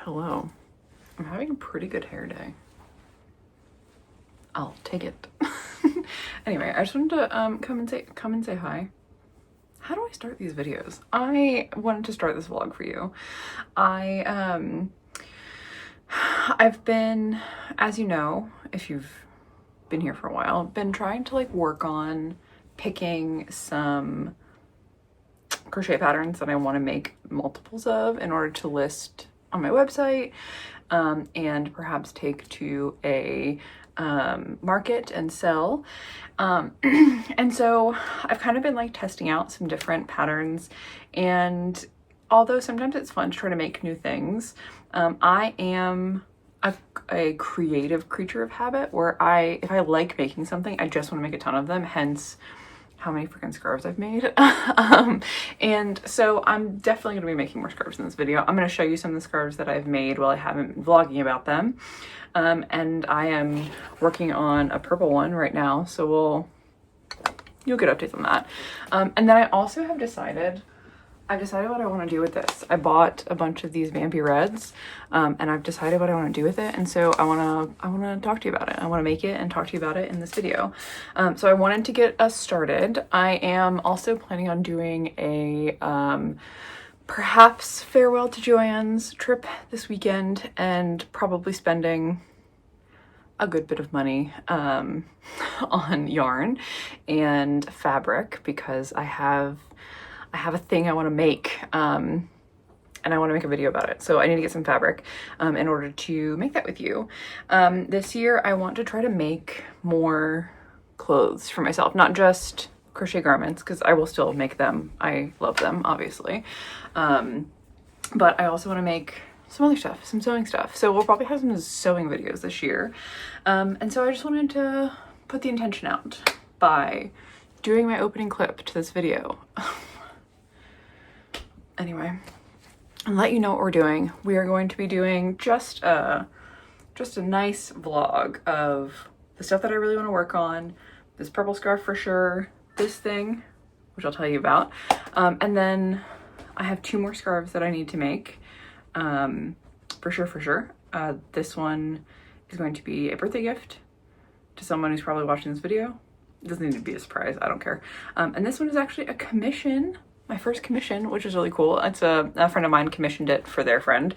Hello. I'm having a pretty good hair day. I'll take it. Anyway, I just wanted to come and say hi. How do I start these videos? I wanted to start this vlog for you. I've been, as you know, if you've been here for a while, been trying to like work on picking some crochet patterns that I want to make multiples of in order to list on my website, and perhaps take to a market and sell. And so I've kind of been like testing out some different patterns, and although sometimes it's fun to try to make new things, I am a creative creature of habit where if I like making something, I just want to make a ton of them, hence how many freaking scarves I've made. And so I'm definitely going to be making more scarves in this video. I'm going to show you some of the scarves that I've made while I haven't been vlogging about them. And I am working on a purple one right now, so you'll get updates on that. And then I also have decided what I want to do with this. I bought a bunch of these Bambi Reds, and I've decided what I want to do with it. And so I want to talk to you about it. I want to make it and talk to you about it in this video. So I wanted to get us started. I am also planning on doing a, perhaps farewell to Joann's trip this weekend, and probably spending a good bit of money, on yarn and fabric, because I have a thing I want to make, and I want to make a video about it. So I need to get some fabric in order to make that with you. This year I want to try to make more clothes for myself, not just crochet garments, because I will still make them. I love them, obviously. But I also want to make some other stuff, some sewing stuff. So we'll probably have some sewing videos this year. And so I just wanted to put the intention out by doing my opening clip to this video. Anyway, and let you know what we're doing. We are going to be doing just a nice vlog of the stuff that I really want to work on. This purple scarf for sure, this thing, which I'll tell you about. And then I have 2 more scarves that I need to make, for sure. This one is going to be a birthday gift to someone who's probably watching this video. It doesn't need to be a surprise, I don't care. And this one is actually a commission. My first commission, which is really cool. It's a friend of mine commissioned it for their friend.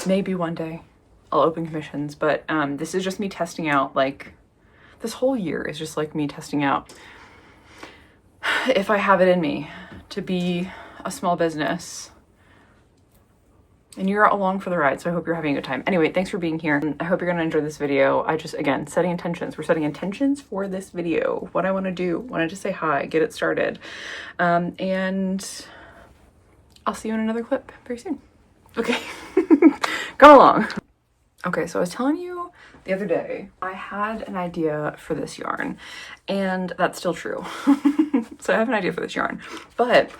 Maybe one day I'll open commissions, but this is just me testing out, like, this whole year is just like me testing out if I have it in me to be a small business. And you're along for the ride, so I hope you're having a good time. Anyway, thanks for being here. I hope you're gonna enjoy this video. Again, setting intentions. We're setting intentions for this video. What I wanna do, wanted to say hi, get it started. And I'll see you in another clip very soon. Okay, come along. Okay, so I was telling you the other day, I had an idea for this yarn, and that's still true. So I have an idea for this yarn, but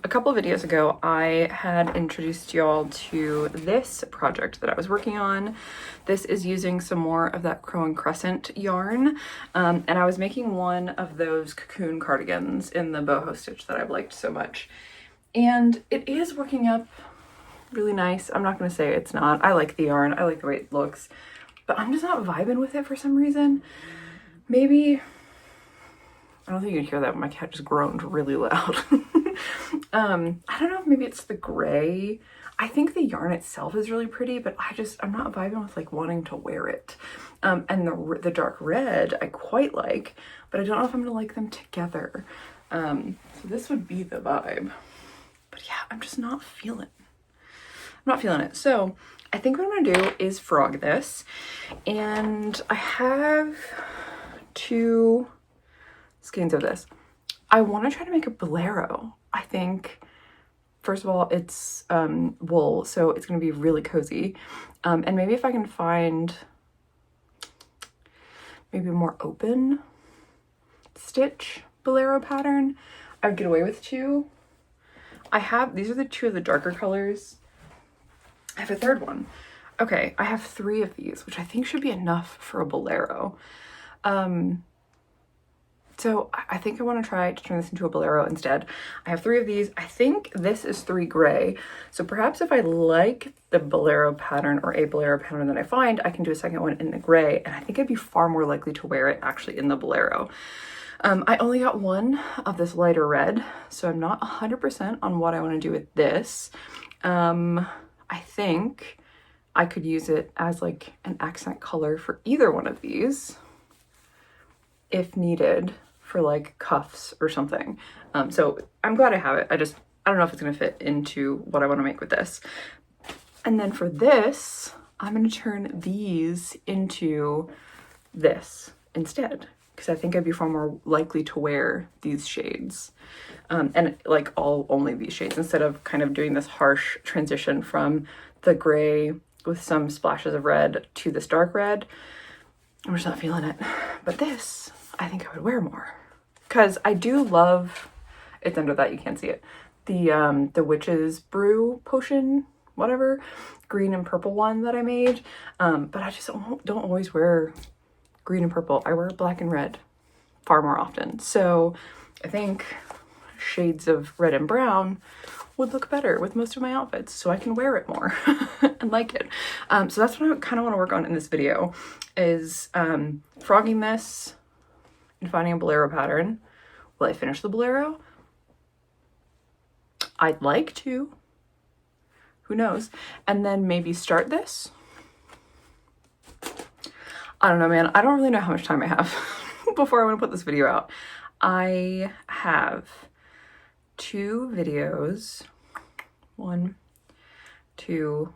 a couple of videos ago, I had introduced y'all to this project that I was working on. This is using some more of that Crow and Crescent yarn, and I was making one of those cocoon cardigans in the boho stitch that I've liked so much, and it is working up really nice. I'm not gonna say it's not. I like the yarn, I like the way it looks, but I'm just not vibing with it for some reason. Maybe, I don't think you can hear that, but my cat just groaned really loud. I don't know if maybe it's the gray. I think the yarn itself is really pretty, but I'm not vibing with like wanting to wear it. And the dark red I quite like, but I don't know if I'm gonna like them together. So this would be the vibe, but yeah, I'm just not feeling it. So I think what I'm gonna do is frog this, and I have 2 skeins of this. I want to try to make a bolero. I think, first of all, it's wool, so it's going to be really cozy. And maybe if I can find maybe a more open stitch bolero pattern, I would get away with 2. These are the 2 of the darker colors. I have a 3rd one. Okay, I have 3 of these, which I think should be enough for a bolero. So I think I want to try to turn this into a bolero instead. I have 3 of these. I think this is 3 gray. So perhaps if I like the bolero pattern or a bolero pattern that I find, I can do a second one in the gray. And I think I'd be far more likely to wear it actually in the bolero. I only got 1 of this lighter red, so I'm not 100% on what I want to do with this. I think I could use it as like an accent color for either one of these if needed for like cuffs or something. So I'm glad I have it. I don't know if it's gonna fit into what I want to make with this. And then for this, I'm gonna turn these into this instead, because I think I'd be far more likely to wear these shades. And like only these shades, instead of kind of doing this harsh transition from the gray with some splashes of red to this dark red. I'm just not feeling it. But this, I think I would wear more. Because I do love, it's under that, you can't see it, the Witch's Brew potion, whatever, green and purple one that I made. But I just don't always wear green and purple. I wear black and red far more often. So I think shades of red and brown would look better with most of my outfits, so I can wear it more and like it. So that's what I kind of want to work on in this video, is frogging this and finding a bolero pattern. Will I finish the bolero? I'd like to. Who knows? And then maybe start this. I don't know, man. I don't really know how much time I have before I want to put this video out. I have 2 videos, 1, 2,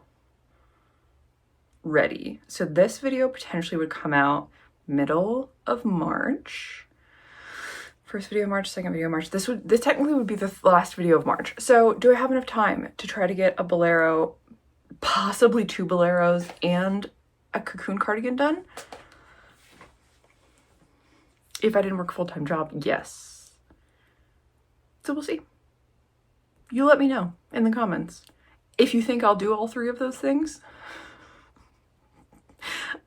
ready. So this video potentially would come out middle of March. First video of March, second video of March. This technically would be the last video of March. So do I have enough time to try to get a bolero, possibly 2 boleros and a cocoon cardigan done? If I didn't work a full-time job, yes. So we'll see. You let me know in the comments if you think I'll do all 3 of those things.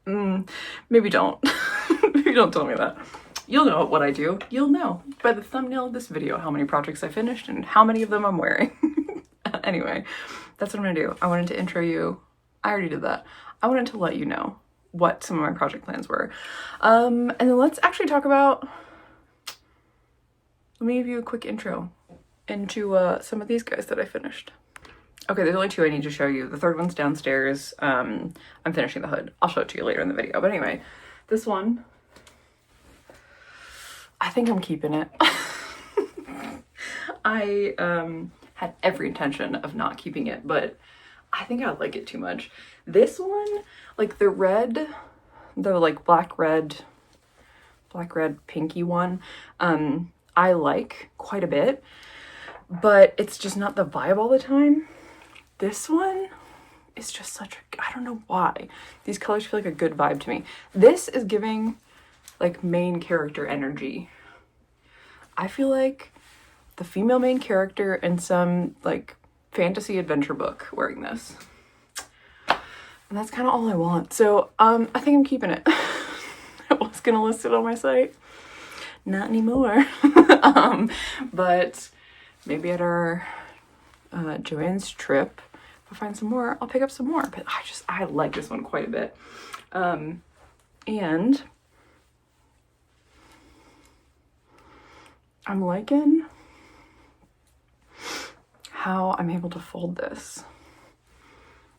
Maybe don't. Maybe don't tell me that. You'll know what I do. You'll know by the thumbnail of this video how many projects I finished and how many of them I'm wearing. Anyway, that's what I'm gonna do. I wanted to intro you. I already did that. I wanted to let you know what some of my project plans were. And then let's actually talk about, let me give you a quick intro into some of these guys that I finished. Okay, there's only 2 I need to show you. The 3rd one's downstairs. I'm finishing the hood. I'll show it to you later in the video. But anyway, this one, I think I'm keeping it. I had every intention of not keeping it, but I think I like it too much. This one, like the red, the like black red pinky one, I like quite a bit, but it's just not the vibe all the time. This one is just such a, I don't know why. These colors feel like a good vibe to me. This is giving like main character energy. I feel like the female main character in some like fantasy adventure book wearing this. And that's kind of all I want. So I think I'm keeping it. I was gonna list it on my site. Not anymore. But maybe at our Joann's trip, if I find some more, I'll pick up some more. But I like this one quite a bit. And I'm liking how I'm able to fold this.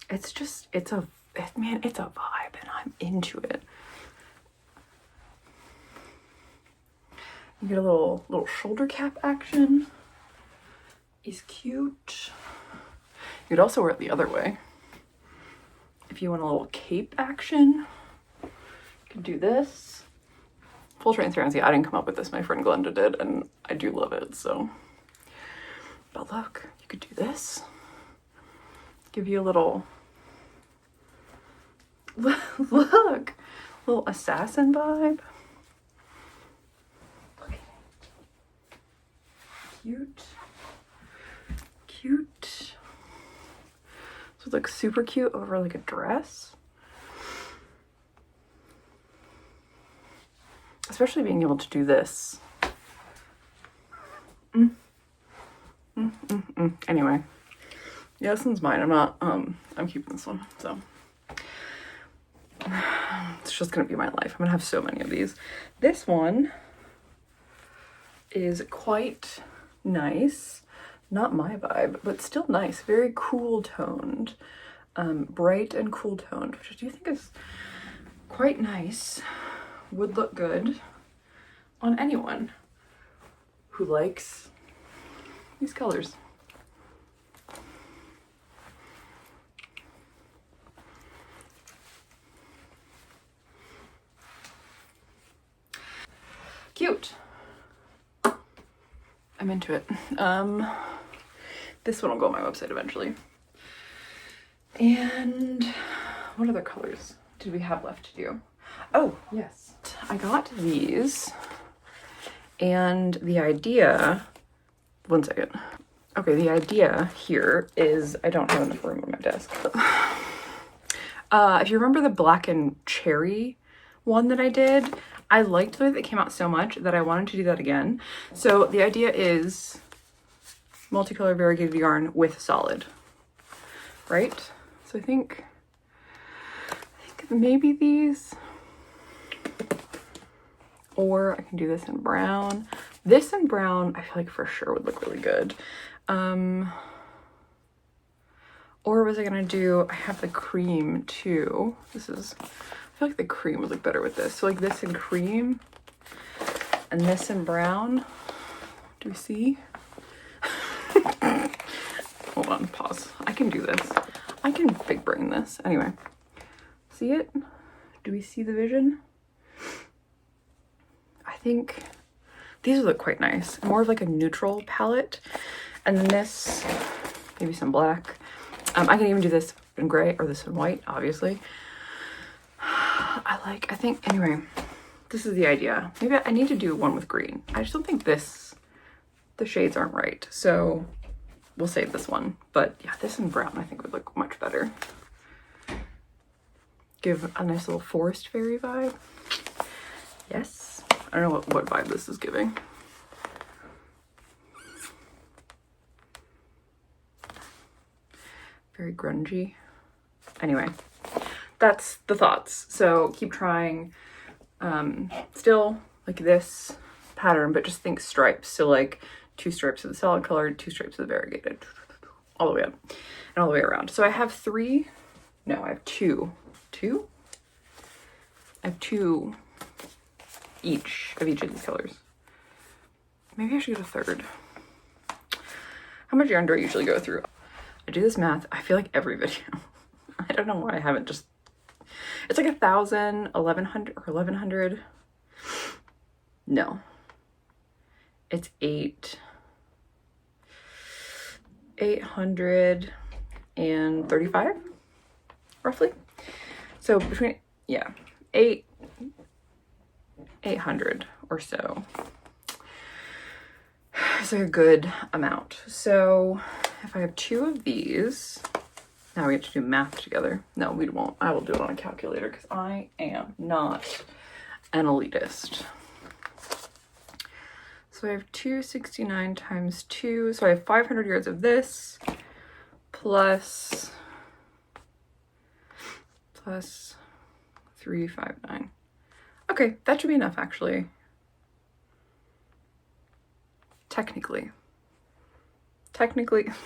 It's just, man, it's a vibe and I'm into it. You get a little shoulder cap action. Is cute. You could also wear it the other way. If you want a little cape action, you could do this. Full transparency, I didn't come up with this, my friend Glenda did, and I do love it, so. But look, you could do this. Give you a little, look, little assassin vibe. Look at it. Cute. Cute. So it looks super cute over like a dress. Especially being able to do this Anyway, yeah, this one's mine. I'm keeping this one, so it's just gonna be my life. I'm gonna have so many of these. This one is quite nice. Not my vibe, but still nice. Very cool toned. Bright and cool toned, which I do think is quite nice. Would look good on anyone who likes these colors. Cute. I'm into it. This one will go on my website eventually. And what other colors did we have left to do? Oh, yes. I got these, and the idea, one second. Okay, the idea here is, I don't have enough room on my desk. If you remember the black and cherry one that I did, I liked the way that it came out so much that I wanted to do that again. So the idea is multicolor variegated yarn with solid, right? So I think maybe these, or I can do this in brown. This in brown, I feel like for sure would look really good. Or was I gonna do, I have the cream too. I feel like the cream would look better with this. So like this in cream and this in brown. Do we see? Hold on, pause. I can do this. I can big brain this. Anyway, see it? Do we see the vision? I think these look quite nice. More of like a neutral palette. And then this, maybe some black. I can even do this in gray or this in white, obviously. I think, anyway, this is the idea. Maybe I need to do one with green. I just don't think the shades aren't right. So we'll save this one. But yeah, this in brown I think would look much better. Give a nice little forest fairy vibe. Yes. I don't know what vibe this is giving. Very grungy. Anyway, that's the thoughts. So keep trying. Still like this pattern, but just think stripes. So like 2 stripes of the solid color, 2 stripes of the variegated, all the way up and all the way around. So I have 3. No, I have 2. 2? I have 2 each of these colors. Maybe I should get a 3rd. How much yarn do I usually go through? I do this math, I feel like every video. I don't know why I haven't just, it's like 1,000, 1,100, or 1,100. No. It's 835, roughly. So between, yeah, 800 or so. It's like a good amount. So if I have 2 of these, now we have to do math together. No, we won't. I will do it on a calculator because I am not an elitist. So I have 269 times 2. So I have 500 yards of this plus 359. Okay, that should be enough actually. Technically,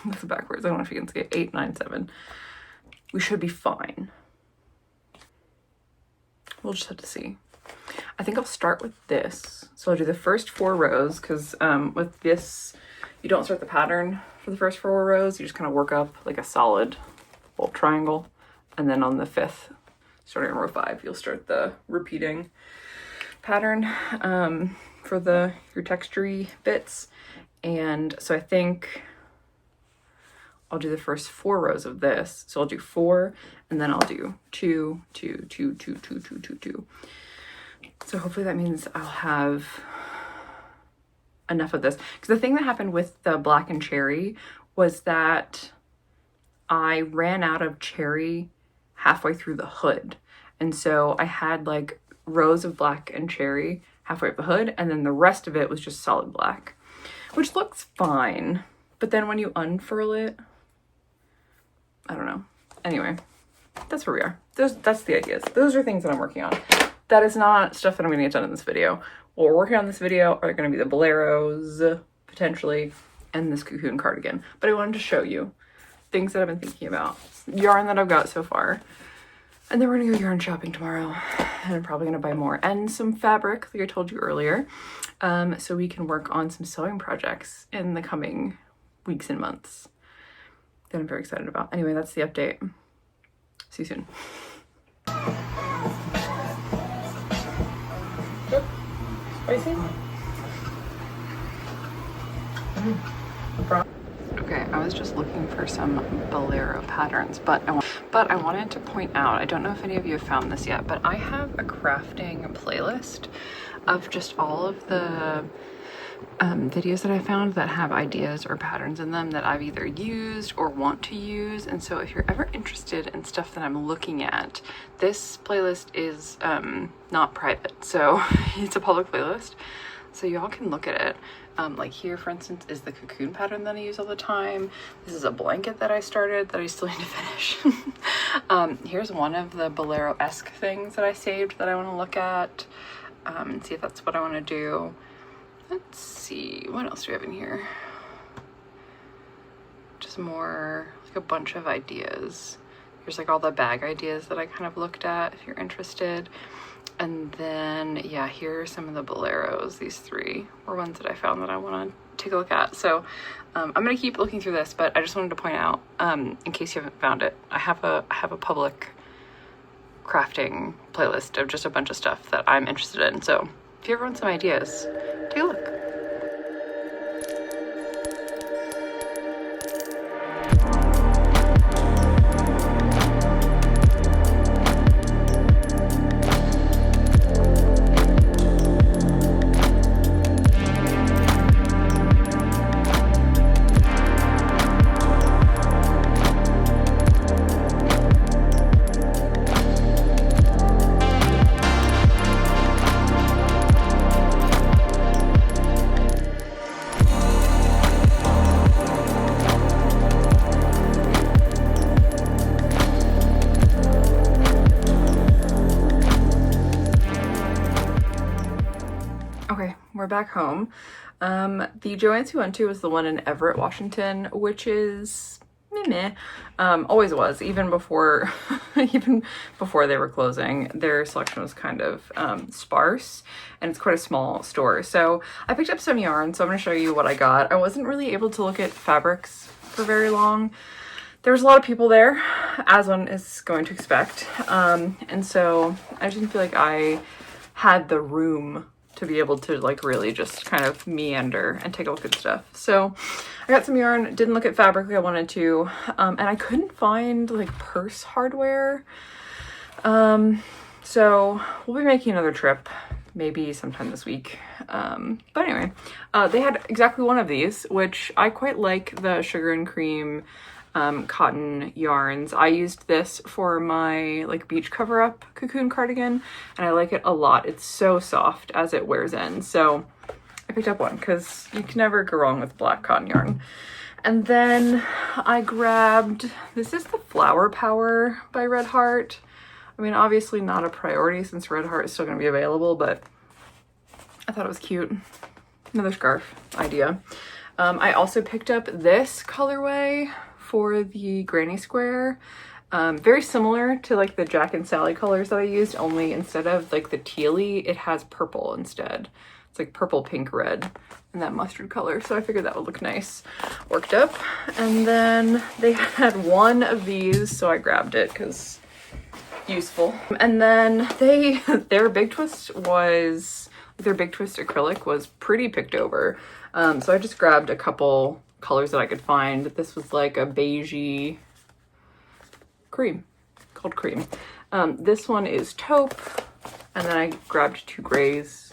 that's backwards. I don't know if you can see it. 897. We should be fine. We'll just have to see. I think I'll start with this. So I'll do the first 4 rows because with this, you don't start the pattern for the first 4 rows. You just kind of work up like a solid little triangle. And then on the 5th, starting on row 5, you'll start the repeating pattern for your textury bits. And so I think I'll do the first 4 rows of this. So I'll do 4 and then I'll do 2, 2, 2, 2, 2, 2, 2, 2. So hopefully that means I'll have enough of this. Because the thing that happened with the black and cherry was that I ran out of cherry halfway through the hood. And so I had like rows of black and cherry halfway up the hood, and then the rest of it was just solid black, which looks fine. But then when you unfurl it, I don't know. Anyway, that's where we are. That's the ideas. Those are things that I'm working on. That is not stuff that I'm gonna get done in this video. What we're working on in this video are gonna be the boleros, potentially, and this cocoon cardigan. But I wanted to show you things that I've been thinking about. Yarn that I've got so far. And then we're gonna go yarn shopping tomorrow. And I'm probably gonna buy more. And some fabric, like I told you earlier. So we can work on some sewing projects in the coming weeks and months that I'm very excited about. Anyway, that's the update. See you soon. Spicy? Okay, I was just looking for some bolero patterns, but I wanted to point out, I don't know if any of you have found this yet, but I have a crafting playlist of just all of the videos that I found that have ideas or patterns in them that I've either used or want to use. And so if you're ever interested in stuff that I'm looking at, this playlist is not private, so it's a public playlist, so y'all can look at it. Like here, for instance, is the cocoon pattern that I use all the time. This is a blanket that I started that I still need to finish. Here's one of the bolero-esque things that I saved that I want to look at and see if that's what I want to do. Let's see, what else do we have in here? Just more, like a bunch of ideas. Here's like all the bag ideas that I kind of looked at if you're interested. And then, yeah, here are some of the boleros. These three were ones that I found that I want to take a look at. So I'm going to keep looking through this, but I just wanted to point out, in case you haven't found it, I have a public crafting playlist of just a bunch of stuff that I'm interested in. So if you ever want some ideas, take a look. We're back home. The Joann's we went to was the one in Everett, Washington, which is meh. Always was, even before even before they were closing. Their selection was kind of sparse, and it's quite a small store. So I picked up some yarn, so I'm going to show you what I got. I wasn't really able to look at fabrics for very long. There was a lot of people there, as one is going to expect, and so I just didn't feel like I had the room to be able to like really just kind of meander and take a look at stuff. So I got some yarn, didn't look at fabric like I wanted to, and I couldn't find like purse hardware. So we'll be making another trip, maybe sometime this week. But anyway, they had exactly one of these, which I quite like, the sugar and cream cotton yarns. I used this for my like beach cover up cocoon cardigan, and I like it a lot. It's so soft as it wears in. So I picked up one because you can never go wrong with black cotton yarn. And then I grabbed, this is the Flower Power by Red Heart. I mean, obviously not a priority since Red Heart is still going to be available, but I thought it was cute. Another scarf idea. I also picked up this colorway for the granny square. Very similar to like the Jack and Sally colors that I used, only instead of like the tealy, it has purple instead. It's like purple, pink, red, and that mustard color. So I figured that would look nice, worked up. And then they had one of these, so I grabbed it because useful. And then their Big Twist acrylic was pretty picked over. So I just grabbed a couple colors that I could find. This was like a beigey cream, called cream. This one is taupe, and then I grabbed two grays.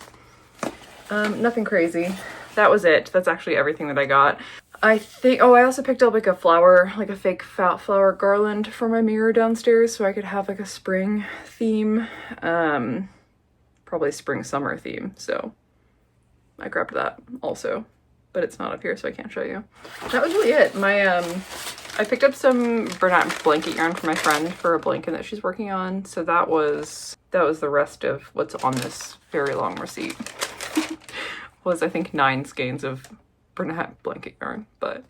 Nothing crazy. That was it. That's actually everything that I got. I think, oh, I also picked up like a flower, like a fake fat flower garland for my mirror downstairs so I could have like a spring theme, probably spring summer theme. So I grabbed that also. but it's not up here, so I can't show you. That was really it. I picked up some Bernat blanket yarn for my friend for a blanket that she's working on. So that was the rest of what's on this very long receipt. Was I think 9 skeins of Bernat blanket yarn, but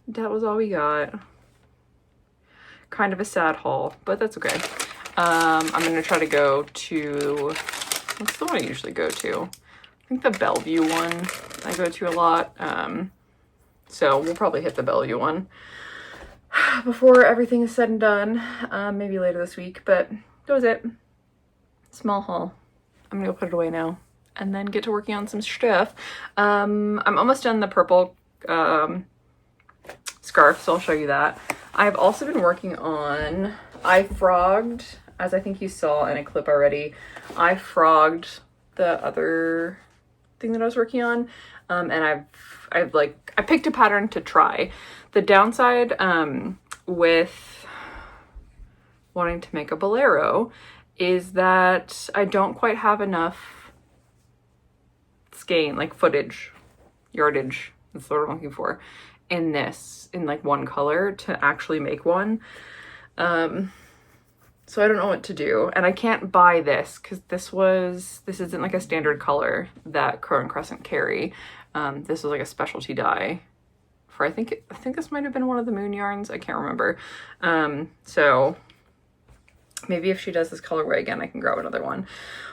that was all we got. Kind of a sad haul, but that's okay. I'm gonna try to go to, what's the one I usually go to? I think the Bellevue one I go to a lot. So we'll probably hit the Bellevue one before everything is said and done, maybe later this week, but that was it. Small haul. I'm gonna go put it away now and then get to working on some stuff. I'm almost done the purple scarf, so I'll show you that. I've also been working on, I frogged, as I think you saw in a clip already, I frogged the other thing that I was working on, and I picked a pattern to try. The downside with wanting to make a bolero is that I don't quite have enough skein, like footage, yardage, that's what I'm looking for, in this, in like one color to actually make one. So I don't know what to do, and I can't buy this because this isn't like a standard color that Crow and Crescent carry. This was like a specialty dye for, I think this might have been one of the Moon yarns, I can't remember. So maybe if she does this colorway again, I can grab another one.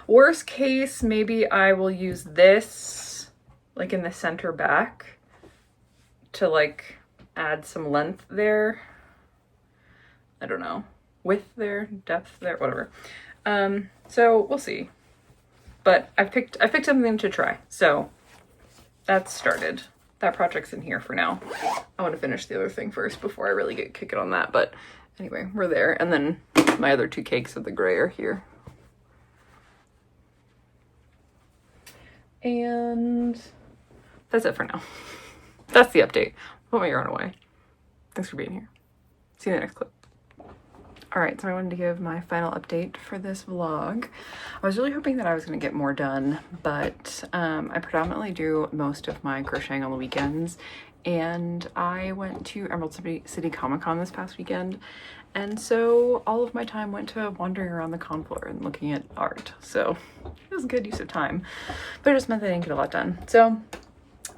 Worst case, maybe I will use this like in the center back to like add some length there. I don't know, width there, depth there, whatever. So we'll see. But I picked something to try. So that's started. That project's in here for now. I want to finish the other thing first before I really get kicking on that. But anyway, we're there. And then my other 2 cakes of the gray are here. And that's it for now. That's the update. Put my yarn away. Thanks for being here. See you in the next clip. All right, so I wanted to give my final update for this vlog. I was really hoping that I was going to get more done, but I predominantly do most of my crocheting on the weekends, and I went to Emerald City Comic Con this past weekend, and so all of my time went to wandering around the con floor and looking at art. So it was a good use of time, but it just meant that I didn't get a lot done. So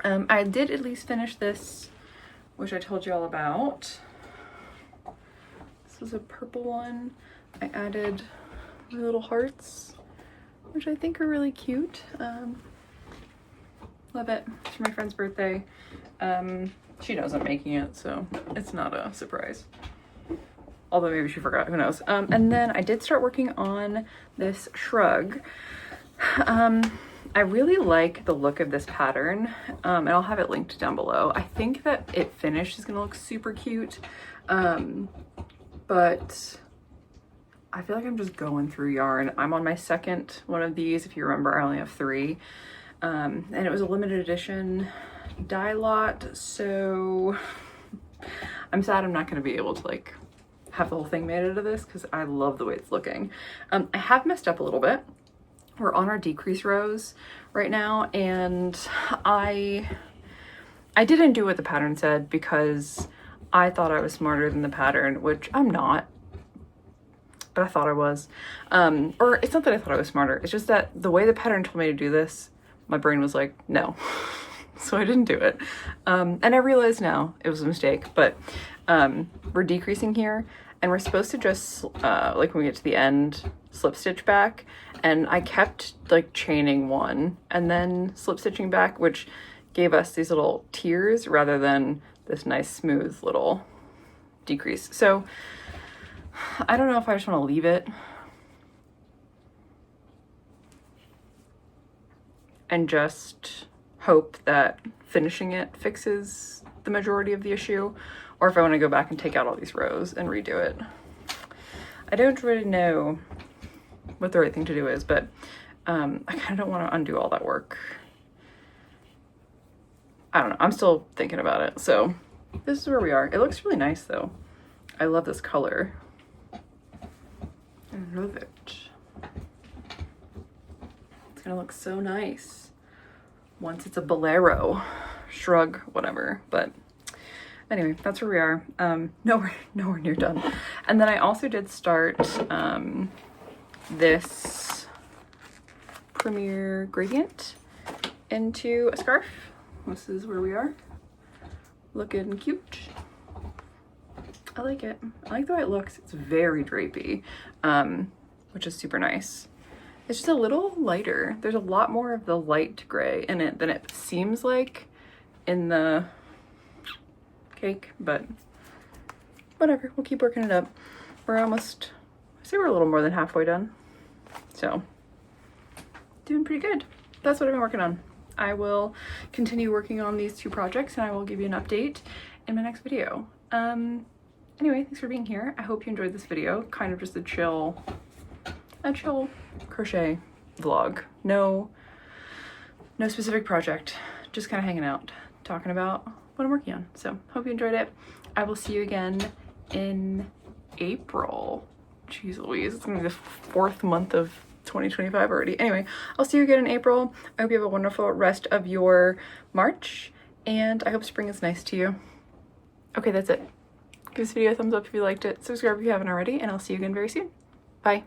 I did at least finish this, which I told you all about. This was a purple one. I added my little hearts, which I think are really cute. Love it. It's for my friend's birthday. She knows I'm making it, so it's not a surprise. Although maybe she forgot, who knows. And then I did start working on this shrug. I really like the look of this pattern, and I'll have it linked down below. I think that it finished is gonna look super cute. But I feel like I'm just going through yarn. I'm on my second one of these. If you remember, I only have 3. And it was a limited edition dye lot, so I'm sad I'm not going to be able to like have the whole thing made out of this because I love the way it's looking. I have messed up a little bit. We're on our decrease rows right now, and I didn't do what the pattern said because I thought I was smarter than the pattern, which I'm not, but I thought I was. Or it's not that I thought I was smarter, it's just that the way the pattern told me to do this, my brain was like, no. So I didn't do it. And I realize now it was a mistake, but we're decreasing here, and we're supposed to just, like when we get to the end, slip stitch back. And I kept like chaining one and then slip stitching back, which gave us these little tiers rather than this nice smooth little decrease. So I don't know if I just want to leave it and just hope that finishing it fixes the majority of the issue, or if I want to go back and take out all these rows and redo it. I don't really know what the right thing to do is, but I kind of don't want to undo all that work. I don't know. I'm still thinking about it. So this is where we are. It looks really nice though. I love this color. I love it. It's gonna look so nice once it's a bolero shrug, whatever. But anyway, that's where we are. Nowhere near done. And then I also did start this Premier gradient into a scarf. This is where we are. Looking cute. I like it. I like the way it looks. It's very drapey, which is super nice. It's just a little lighter. There's a lot more of the light gray in it than it seems like in the cake, but whatever. We'll keep working it up. We're almost, I say we're a little more than halfway done. So, doing pretty good. That's what I've been working on. I will continue working on these two projects and I will give you an update in my next video. Anyway, thanks for being here. I hope you enjoyed this video. Kind of just a chill crochet vlog. No specific project, just kind of hanging out, talking about what I'm working on. So hope you enjoyed it. I will see you again in April. Jeez Louise, it's gonna be the 4th month of 2025 already. Anyway, I'll see you again in April. I hope you have a wonderful rest of your March, and I hope spring is nice to you. Okay, that's it. Give this video a thumbs up if you liked it, subscribe if you haven't already, and I'll see you again very soon. Bye.